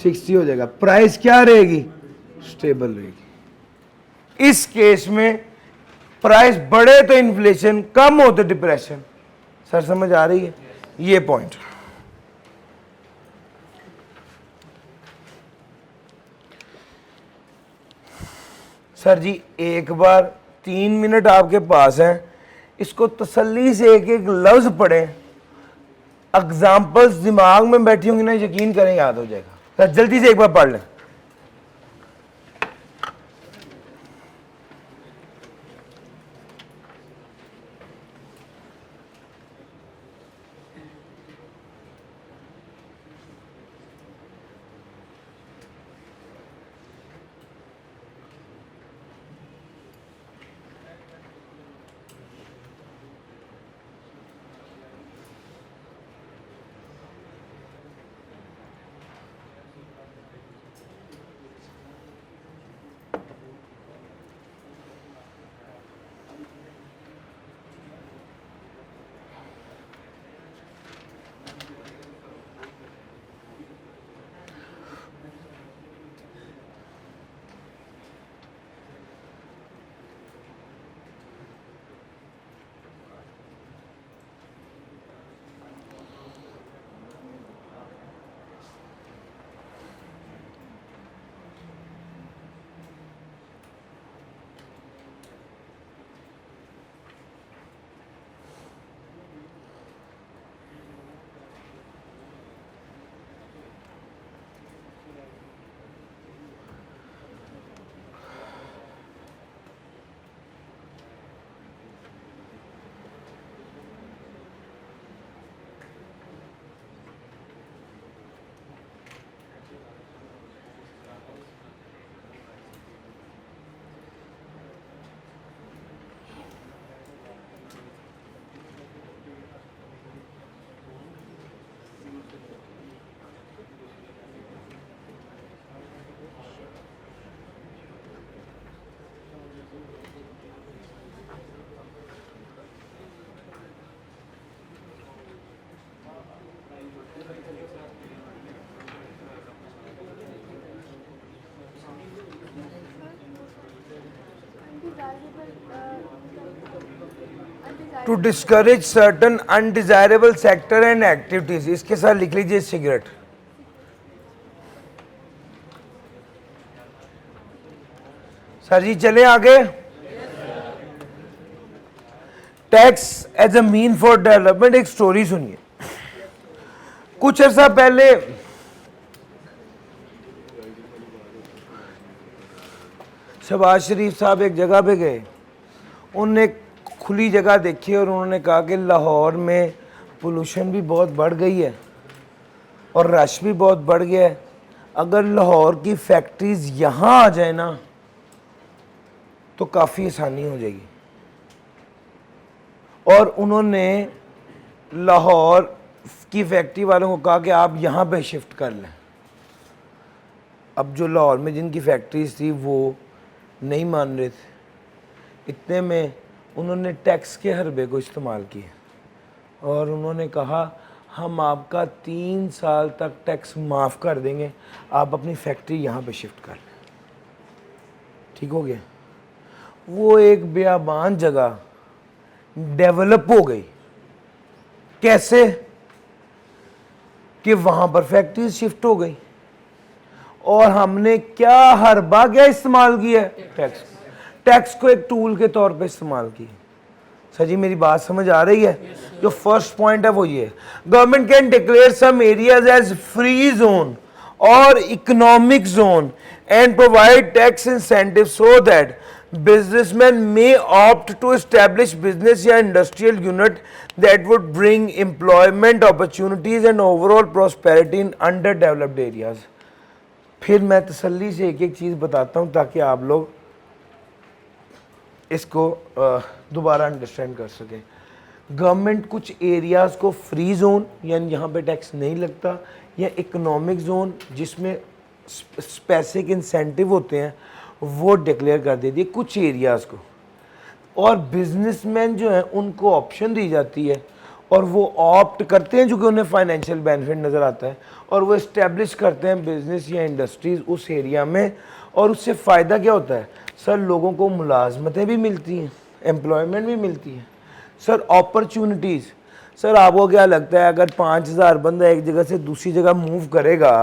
60 हो जाएगा। प्राइस क्या रहेगी? स्टेबल रहेगी। इस केस में प्राइस बढ़े तो इन्फ्लेशन, कम हो तो डिप्रेशन। सर समझ आ रही है ये पॉइंट? सर जी एक बार 3 मिनट आपके पास है, इसको तसल्ली से एक एक लफ्ज पढ़ें, एग्जाम्पल्स दिमाग में बैठी होंगी ना, यकीन करें याद हो जाएगा। सर जल्दी से एक बार पढ़ लें। To discourage certain undesirable sector and activities, इसके साथ लिख लीजिए सिगरेट। सर जी चले आगे। Tax as a mean for development, एक स्टोरी सुनिए। कुछ अर्सा पहले शहबाज शरीफ साहब एक जगह पे गए, उन्होंने खुली जगह देखी और उन्होंने कहा कि लाहौर में पोल्यूशन भी बहुत बढ़ गई है और रश भी बहुत बढ़ गया है, अगर लाहौर की फैक्ट्रीज यहाँ आ जाए ना तो काफ़ी आसानी हो जाएगी। और उन्होंने लाहौर की फैक्ट्री वालों को कहा कि आप यहाँ पे शिफ्ट कर लें। अब जो लाहौर में जिनकी फैक्ट्रीज थी वो नहीं मान रहे थे, इतने में उन्होंने टैक्स के हरबे को इस्तेमाल किया और उन्होंने कहा हम आपका 3 साल तक टैक्स माफ़ कर देंगे, आप अपनी फैक्ट्री यहाँ पे शिफ्ट कर लें। ठीक हो गया। वो एक बेआबान जगह डेवलप हो गई। कैसे? कि वहाँ पर फैक्ट्री शिफ्ट हो गई और हमने क्या हरबा क्या इस्तेमाल किया? टैक्स। टैक्स को एक टूल के तौर पे इस्तेमाल किया। सर जी मेरी बात समझ आ रही है? जो फर्स्ट पॉइंट है वो ये, government can declare some areas as free zone और economic zone and provide tax incentive so that businessmen may opt to establish business या industrial unit that would bring employment opportunities and overall prosperity in underdeveloped areas। फिर मैं तसल्ली से एक एक चीज़ बताता हूँ ताकि आप लोग इसको दोबारा अंडरस्टैंड कर सकें। गवर्नमेंट कुछ एरियाज़ को फ्री जोन यानी यहाँ पे टैक्स नहीं लगता, या इकोनॉमिक जोन जिसमें पैसे के इंसेंटिव होते हैं वो डिक्लेयर कर देती है कुछ एरियाज़ को, और बिजनेसमैन जो हैं उनको ऑप्शन दी जाती है और वो ऑप्ट करते हैं जो कि उन्हें फाइनेंशियल बेनिफिट नज़र आता है और वो इस्टेब्लिश करते हैं बिजनेस या इंडस्ट्रीज़ उस एरिया में। और उससे फ़ायदा क्या होता है? सर लोगों को मुलाजमतें भी मिलती हैं, एम्प्लॉयमेंट भी मिलती है। सर अपॉर्चुनिटीज़, सर आपको क्या लगता है अगर 5000 बंदा एक जगह से दूसरी जगह मूव करेगा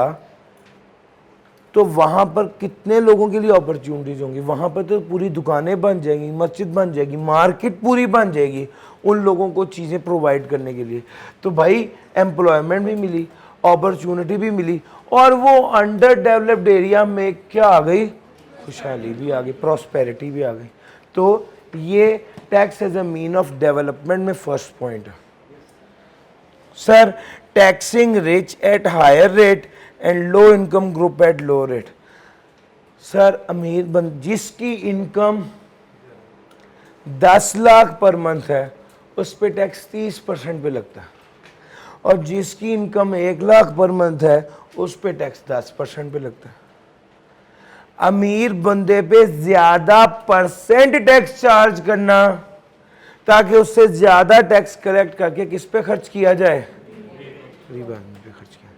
तो वहाँ पर कितने लोगों के लिए अपॉर्चुनिटीज़ होंगी? वहाँ पर तो पूरी दुकानें बन जाएंगी, मस्जिद बन जाएगी, मार्केट पूरी बन जाएगी उन लोगों को चीज़ें प्रोवाइड करने के लिए। तो भाई एम्प्लॉयमेंट भी मिली, अपॉर्चुनिटी भी मिली, और वो अंडर डेवलप्ड एरिया में क्या आ गई? खुशहाली भी आ गई, प्रॉस्पेरिटी भी आ गई। तो ये tax as a mean of development में फर्स्ट पॉइंट है। Sir taxing rich at higher rate and low income group at low rate. Sir अमीर बंद जिसकी इनकम 10 लाख पर मंथ है उस पे टैक्स 30% पे लगता है, और जिसकी इनकम 1 लाख पर मंथ है उस पे टैक्स 10% पे लगता है। अमीर बंदे पे ज्यादा परसेंट टैक्स चार्ज करना ताकि उससे ज्यादा टैक्स कलेक्ट करके किस पे खर्च किया जाए? गरीब आदमी पे खर्च किया।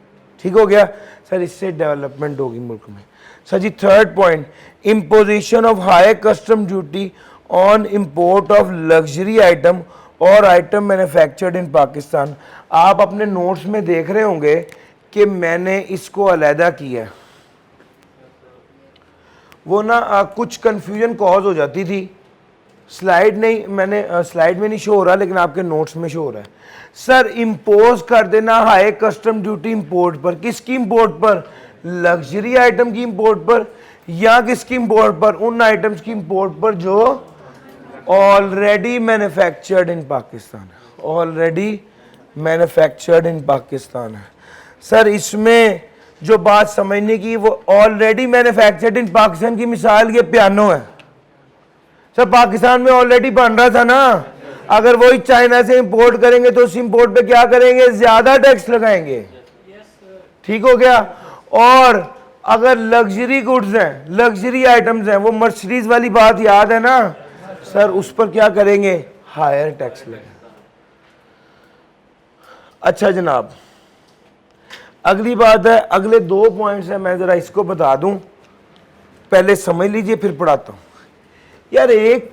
ठीक हो गया सर, इससे डेवलपमेंट होगी मुल्क में। Sir ji third point, imposition of high custom duty on import of luxury item और आइटम मैन्युफैक्चर्ड इन पाकिस्तान। आप अपने नोट्स में देख रहे होंगे कि मैंने इसको अलहदा किया है। वो ना कुछ कंफ्यूजन कॉज हो जाती थी, स्लाइड नहीं, मैंने स्लाइड में नहीं शो हो रहा लेकिन आपके नोट्स में शो हो रहा है। सर इंपोज कर देना हाई कस्टम ड्यूटी इंपोर्ट पर, किसकी इंपोर्ट पर? लग्जरी आइटम की इंपोर्ट पर, या किसकी इंपोर्ट पर? उन आइटम्स की इंपोर्ट पर जो ऑलरेडी मैन्युफैक्चर्ड इन पाकिस्तान है, ऑलरेडी मैन्युफैक्चर्ड इन पाकिस्तान है। सर इसमें जो बात समझने की, वो ऑलरेडी मैन्युफैक्चर्ड इन पाकिस्तान की मिसाल ये पियानो है। सर पाकिस्तान में ऑलरेडी बन रहा था ना, अगर वही चाइना से इंपोर्ट करेंगे तो उस इंपोर्ट पे क्या करेंगे? ज्यादा टैक्स लगाएंगे। ठीक हो गया। और अगर लग्जरी गुड्स हैं, लग्जरी आइटम्स हैं, वो मर्सिडीज वाली बात याद है ना सर, उस पर क्या करेंगे? हायर टैक्स लगेंगे। अच्छा जनाब, अगली बात है, अगले 2 पॉइंट्स हैं, मैं जरा इसको बता दूं, पहले समझ लीजिए फिर पढ़ाता हूं। यार एक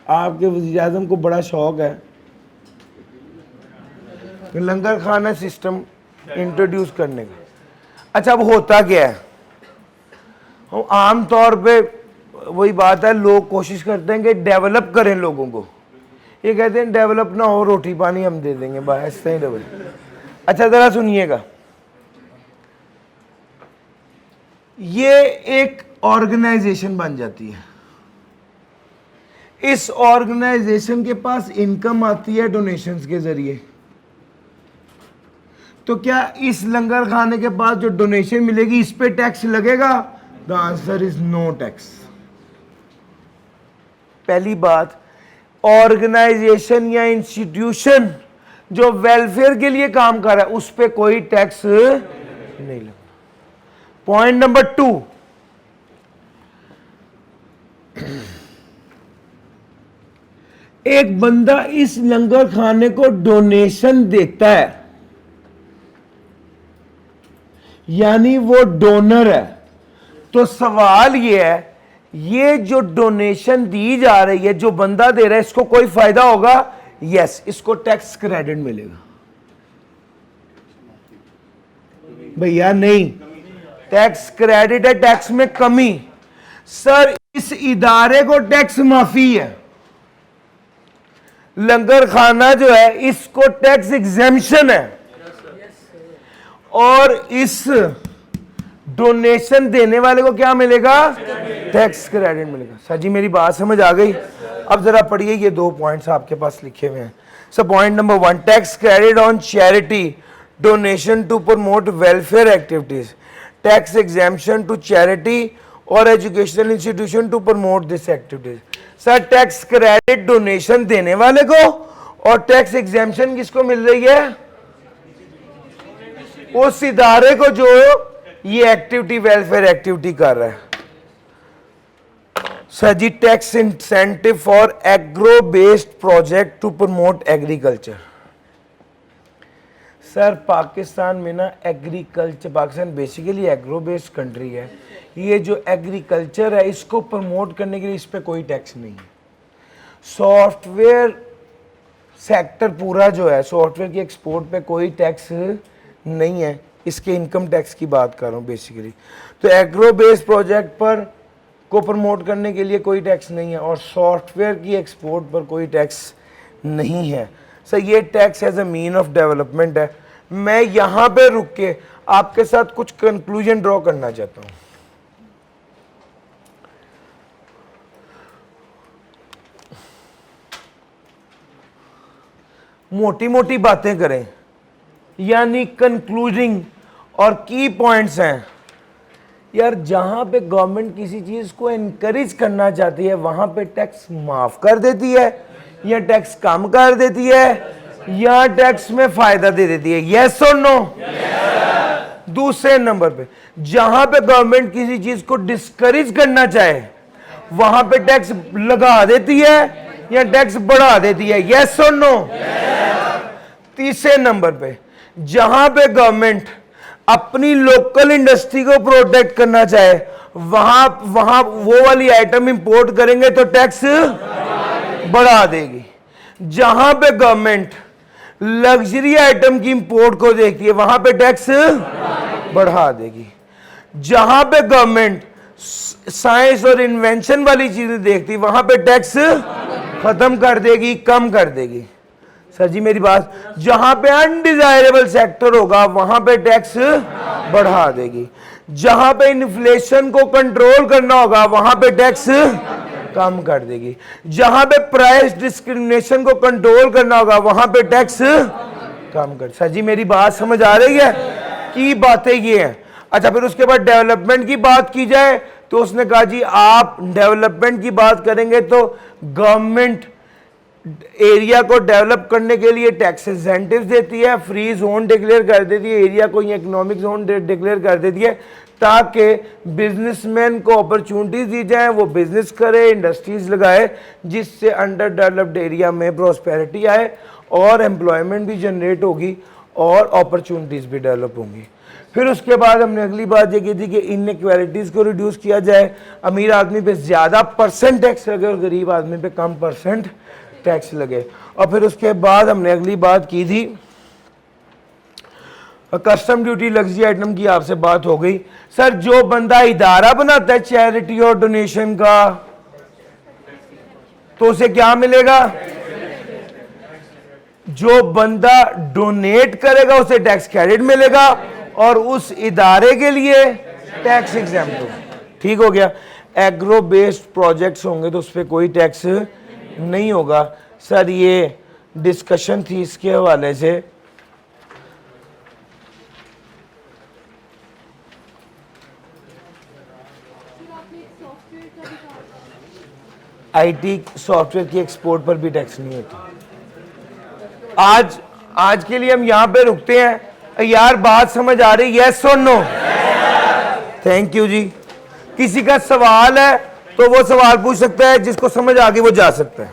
आपके वज़ीर आज़म को बड़ा शौक है कि लंगर खाना सिस्टम इंट्रोड्यूस करने का। अच्छा, अब होता क्या है, हम आम तौर पे वही बात है, लोग कोशिश करते हैं कि डेवलप करें लोगों को। ये कहते हैं डेवलप ना हो, रोटी पानी हम दे देंगे, बस ऐसे ही डेवलप। अच्छा ज़रा सुनिएगा, ये एक ऑर्गेनाइजेशन बन जाती है। इस ऑर्गेनाइजेशन के पास इनकम आती है डोनेशंस के जरिए। तो क्या इस लंगर खाने के बाद जो डोनेशन मिलेगी इस पे टैक्स लगेगा? The answer is no tax. पहली बात, ऑर्गेनाइजेशन या इंस्टीट्यूशन जो वेलफेयर के लिए काम कर रहा है उस पे कोई टैक्स नहीं लगता। पॉइंट नंबर 2, एक बंदा इस लंगर खाने को डोनेशन देता है, यानी वो डोनर है। तो सवाल ये है, ये जो डोनेशन दी जा रही है, जो बंदा दे रहा है, इसको कोई फायदा होगा? यस, इसको टैक्स क्रेडिट मिलेगा। भैया नहीं, टैक्स क्रेडिट है, टैक्स में कमी। सर इस इदारे को टैक्स माफी है। लंगर खाना जो है इसको टैक्स एग्जेम्पशन है, और इस डोनेशन देने वाले को क्या मिलेगा? टैक्स क्रेडिट मिलेगा। सर जी मेरी बात समझ आ गई? अब जरा पढ़िए, ये 2 पॉइंट्स आपके पास लिखे हुए हैं। Sir point number 1, tax credit on charity donation to promote welfare activities, tax exemption to charity और educational institution to promote this activities. Sir tax credit donation देने वाले को, और टैक्स एग्जेम्पशन किसको मिल रही है? उस इदारे को जो ये एक्टिविटी वेलफेयर एक्टिविटी कर रहा है। Sir ji tax incentive for agro based project to promote agriculture. Sir Pakistan में ना agriculture, Pakistan basically agro based country है। ये जो एग्रीकल्चर है इसको प्रमोट करने के लिए इस पे कोई टैक्स नहीं है। सॉफ्टवेयर सेक्टर पूरा जो है, सॉफ्टवेयर की एक्सपोर्ट पे कोई टैक्स नहीं है। इसके इनकम टैक्स की बात कर रहा हूँ बेसिकली। तो एग्रो बेस्ड प्रोजेक्ट पर को प्रमोट करने के लिए कोई टैक्स नहीं है, और सॉफ्टवेयर की एक्सपोर्ट पर कोई टैक्स नहीं है। सर ये tax as a mean of development है। मैं यहाँ पे रुक के आपके साथ कुछ कंक्लूजन ड्रॉ करना चाहता हूँ। मोटी मोटी बातें करें, यानी कंक्लूडिंग और की पॉइंट्स हैं। यार जहां पे गवर्नमेंट किसी चीज को एनकरेज करना चाहती है वहां पे टैक्स माफ कर देती है, या टैक्स कम कर देती है, या टैक्स में फायदा दे देती है। यस और नो? दूसरे नंबर पे जहां पे गवर्नमेंट किसी चीज को डिस्करेज करना चाहे वहां पे टैक्स लगा देती है या टैक्स बढ़ा देती है। यस और नो? तीसरे नंबर पे जहां पे गवर्नमेंट अपनी लोकल इंडस्ट्री को प्रोटेक्ट करना चाहे वहां वो वाली आइटम इंपोर्ट करेंगे तो टैक्स बढ़ा देगी। जहां पे गवर्नमेंट लग्जरी आइटम की इंपोर्ट को देखती है वहां पे टैक्स बढ़ा देगी। जहां पे गवर्नमेंट साइंस और इन्वेंशन वाली चीजें देखती है वहां पे टैक्स खत्म कर देगी, कम कर देगी। सर जी मेरी बात, जहां पे अनडिजायरेबल सेक्टर होगा वहां पे टैक्स बढ़ा देगी। जहां पे इन्फ्लेशन को कंट्रोल करना होगा वहां पे टैक्स कम कर देगी। जहां पे प्राइस डिस्क्रिमिनेशन को कंट्रोल करना होगा वहां पे टैक्स कम कर। सर जी मेरी बात समझ आ रही है? की बातें ये हैं। अच्छा फिर उसके बाद डेवलपमेंट की बात की जाए तो उसने कहा जी आप डेवलपमेंट की बात करेंगे तो गवर्नमेंट एरिया को डेवलप करने के लिए टैक्स इंसेंटिव्स देती है, फ्री जोन डिक्लेयर कर देती है, एरिया को इकोनॉमिक जोन डिक्लेयर कर देती है ताकि बिजनेसमैन को अपॉर्चुनिटीज दी जाए, वो बिजनेस करे, इंडस्ट्रीज लगाए, जिससे अंडर डेवलप्ड एरिया में प्रॉस्पेरिटी आए और एम्प्लॉयमेंट भी जनरेट होगी और अपॉर्चुनिटीज़ भी डेवलप होंगी। फिर उसके बाद हमने अगली बात ये की थी कि इनइक्वालिटीज़ को रिड्यूस किया जाए, अमीर आदमी पे ज़्यादा % टैक्स लगे और गरीब आदमी पे कम % टैक्स लगे। और फिर उसके बाद हमने अगली बात की थी कस्टम ड्यूटी लग्जरी आइटम की, आपसे बात हो गई। सर जो बंदा इदारा बनाता है चैरिटी और डोनेशन का, तो उसे क्या मिलेगा? जो बंदा डोनेट करेगा उसे टैक्स क्रेडिट मिलेगा और उस इदारे के लिए टैक्स एग्जेम्प्ट होगा। ठीक हो गया। एग्रो बेस्ड प्रोजेक्ट्स होंगे तो उस पर कोई टैक्स नहीं होगा। सर ये डिस्कशन थी इसके हवाले से। आईटी सॉफ्टवेयर की एक्सपोर्ट पर भी टैक्स नहीं होता। आज के लिए हम यहां पे रुकते हैं। यार बात समझ आ रही? यस और नो? थैंक यू जी। किसी का सवाल है तो वो सवाल पूछ सकता है, जिसको समझ आ गई वो जा सकता है।